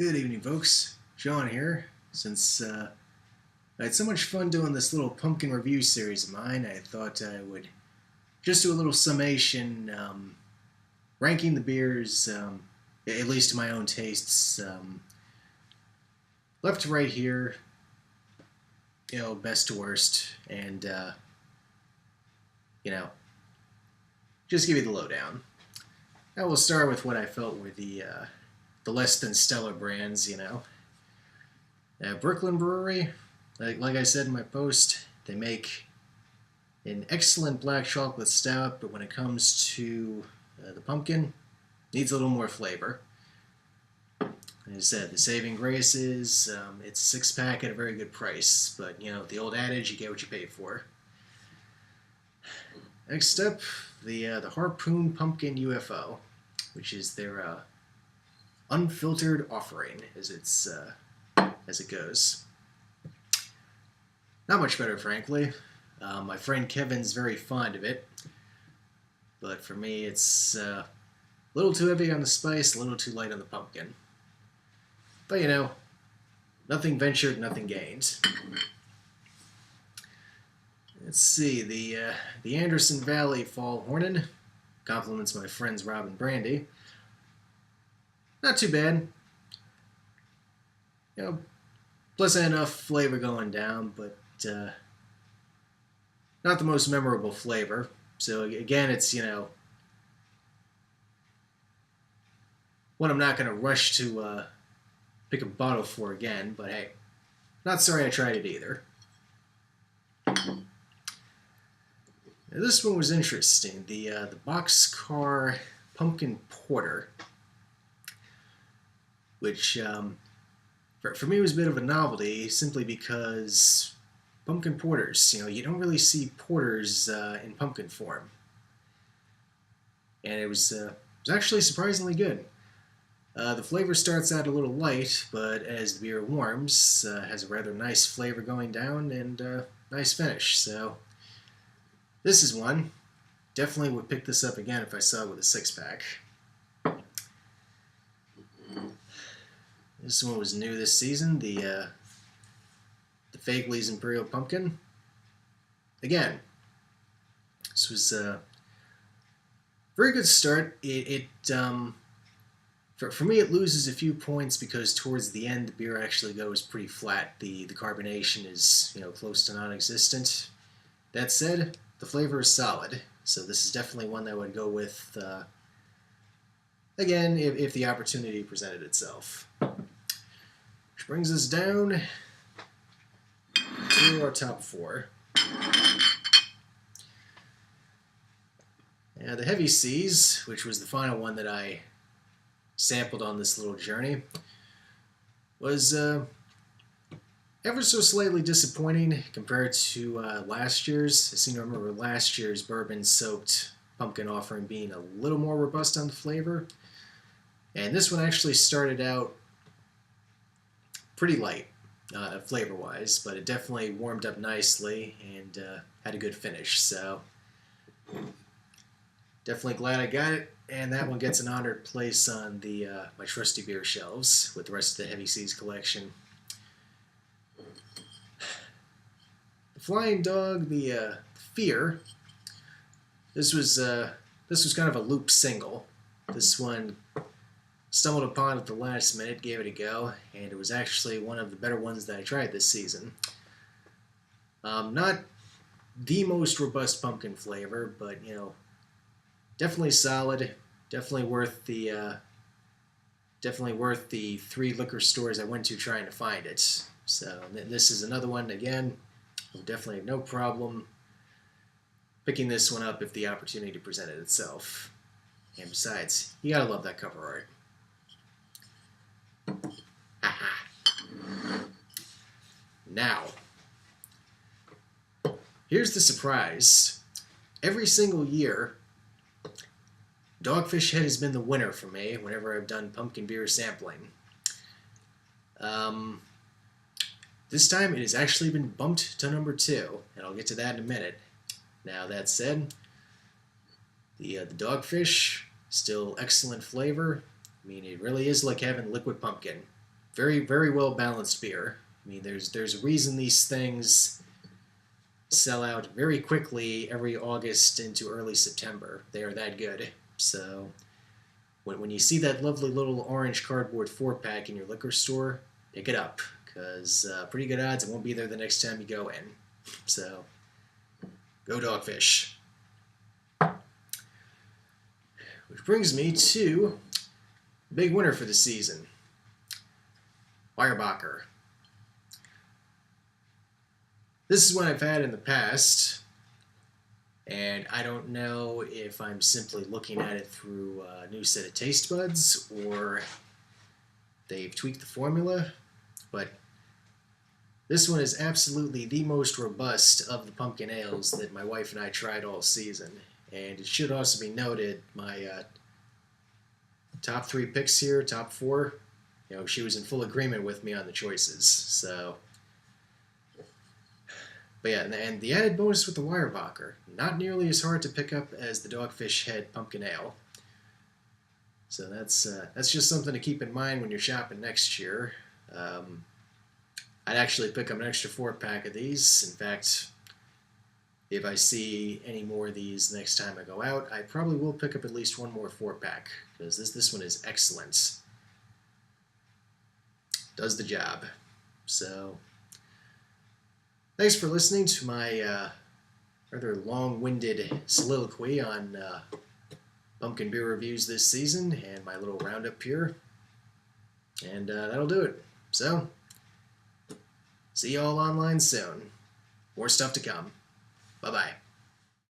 Good evening, folks. Sean here. Since I had so much fun doing this little pumpkin review series of mine, I thought I would just do a little summation, ranking the beers, at least to my own tastes, left to right here, best to worst, and, you know, just give you the lowdown. Now we'll start with what I felt were the less than stellar brands. Brooklyn Brewery, like I said in my post, they make an excellent black chocolate stout, but when it comes to the pumpkin, needs a little more flavor. As I said, the saving grace is it's a 6-pack at a very good price, but the old adage, you get what you pay for. Next up, the Harpoon Pumpkin UFO, which is their unfiltered offering, as it goes. Not much better, frankly. My friend Kevin's very fond of it, but for me, it's a little too heavy on the spice, a little too light on the pumpkin. But nothing ventured, nothing gained. Let's see, the Anderson Valley Fall Hornin compliments my friends Rob and Brandy. Not too bad. Pleasant enough flavor going down, but not the most memorable flavor. So again, it's one I'm not going to rush to pick a bottle for again. But hey, not sorry I tried it either. Now, this one was interesting. The Boxcar Pumpkin Porter, which for me was a bit of a novelty, simply because pumpkin porters, you don't really see porters in pumpkin form, and it was actually surprisingly good. The flavor starts out a little light, but as the beer warms, has a rather nice flavor going down and nice finish. So this is one. Definitely would pick this up again if I saw it with a 6-pack. This one was new this season, the Fagley's Imperial Pumpkin. Again, this was a very good start. For me, it loses a few points because towards the end, the beer actually goes pretty flat. The carbonation is close to non-existent. That said, the flavor is solid, so this is definitely one that I would go with again if the opportunity presented itself. Which brings us down to our top 4. Now, the Heavy Seas, which was the final one that I sampled on this little journey, was ever so slightly disappointing compared to last year's. I seem to remember last year's bourbon-soaked pumpkin offering being a little more robust on the flavor. And this one actually started out pretty light flavor-wise, but it definitely warmed up nicely and had a good finish. So definitely glad I got it, and that one gets an honored place on my trusty beer shelves with the rest of the Heavy Seas collection. The Flying Dog, the Fear. This was kind of a loop single. This one stumbled upon at the last minute, gave it a go, and it was actually one of the better ones that I tried this season. Not the most robust pumpkin flavor, but definitely solid. Definitely worth the 3 liquor stores I went to trying to find it. So this is another one. Again, I'll definitely have no problem picking this one up if the opportunity presented itself. And besides, you gotta love that cover art. Now, here's the surprise. Every single year, Dogfish Head has been the winner for me whenever I've done pumpkin beer sampling. This time it has actually been bumped to number 2, and I'll get to that in a minute. Now, that said, the Dogfish, still excellent flavor. I mean, it really is like having liquid pumpkin. very, very well balanced beer. I mean, there's a reason these things sell out very quickly every August into early September. They are that good. So when you see that lovely little orange cardboard 4-pack in your liquor store, pick it up, because pretty good odds it won't be there the next time you go in. So go Dogfish. Which brings me to the big winner for the season, Weyerbacher. This is one I've had in the past, and I don't know if I'm simply looking at it through a new set of taste buds or they've tweaked the formula, but this one is absolutely the most robust of the pumpkin ales that my wife and I tried all season. And it should also be noted, my top 3 picks here, top 4, she was in full agreement with me on the choices. So, but yeah, and the added bonus with the Weyerbacher, not nearly as hard to pick up as the Dogfish Head Pumpkin Ale. So that's just something to keep in mind when you're shopping next year. I'd actually pick up an extra 4-pack of these. In fact, if I see any more of these next time I go out, I probably will pick up at least one more 4-pack, because this one is excellent. Does the job. So, thanks for listening to my rather long-winded soliloquy on pumpkin beer reviews this season and my little roundup here. And that'll do it. So, see you all online soon. More stuff to come. Bye-bye.